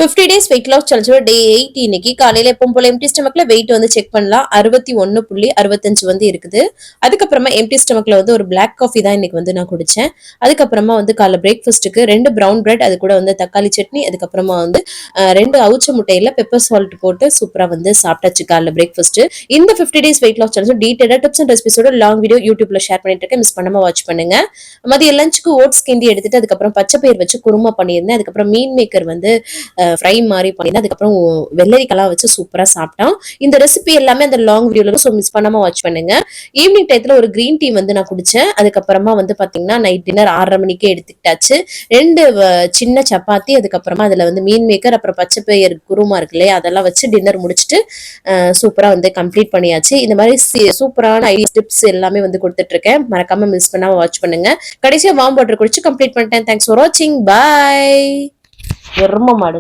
50 days weight loss சேலஞ்சோட டே 8 இன்னைக்கு காலையில எப்பவும் போல எம்டி ஸ்டமக்ல வெயிட் வந்து செக் பண்ணலாம். 61.65 வந்து இருக்குது. அதுக்கப்புறமா எம்டி ஸ்டமக்ல வந்து ஒரு பிளாக் காஃபி தான் இன்னைக்கு வந்து நான் குடிச்சேன். அதுக்கப்புறமா வந்து காலைல பிரேக்ஃபாஸ்ட்டுக்கு 2 ப்ரௌன் பிரெட், அது கூட வந்து தக்காளி சட்னி, அதுக்கப்புறமா வந்து 2 அவிச்ச முட்டையில பெப்பர் சால்ட் போட்டு சூப்பரா வந்து சாப்பிட்டாச்சு காலைல பிரேக்ஃபாஸ்ட். இந்த 50 டேஸ் வெயிட் லாஸ் சேலஞ்ச் டீடைலா டிப்ஸ் அண்ட் ரெசிபிஸோட லாங் வீடியோ யூடியூப்ல ஷேர் பண்ணிட்டு இருக்கேன். மிஸ் பண்ணாம வாட்ச் பண்ணுங்க. மதிய லஞ்சுக்கு ஓட்ஸ் கிண்டி எடுத்துட்டு அதுக்கப்புறம் பச்சை பயிர் வச்சு குருமா பண்ணியிருந்தேன். அதுக்கப்புறம் மீன் மேக்கர் வந்து ஃப்ரை மாதிரி பண்ணியிருந்தேன். அதுக்கப்புறம் வெள்ளரிக்கெல்லாம் வச்சு சூப்பரா சாப்பிட்டோம். இந்த ரெசிபி எல்லாமே அந்த லாங் வீடியோல ஸோ மிஸ் பண்ணாம வாட்ச் பண்ணுங்க. ஈவினிங் டயத்துல ஒரு கிரீன் டீ வந்து நான் குடிச்சேன். அதுக்கப்புறமா வந்து பாத்தீங்கன்னா நைட் டின்னர் 6:30 மணிக்கே எடுத்துக்கிட்டாச்சு. 2 சின்ன சப்பாத்தி, அதுக்கப்புறமா அதுல வந்து மீன் மேக்கர், அப்புறம் பச்சை பயிர் குருமா இருக்கு இல்லையா, அதெல்லாம் வச்சு டின்னர் முடிச்சுட்டு சூப்பரா வந்து கம்ப்ளீட் பண்ணியாச்சு. இந்த மாதிரி சூப்பரான ஐடியாஸ் டிப்ஸ் எல்லாமே வந்து கொடுத்துட்டு இருக்கேன். மறக்காம மிஸ் பண்ணாம வாட்ச் பண்ணுங்க. கடைசியா வார்ம் வாட்டர் குடிச்சு கம்ப்ளீட் பண்ணிட்டேன். தேங்க்ஸ் ஃபார் வாட்சிங். பாய். எரும மாடு.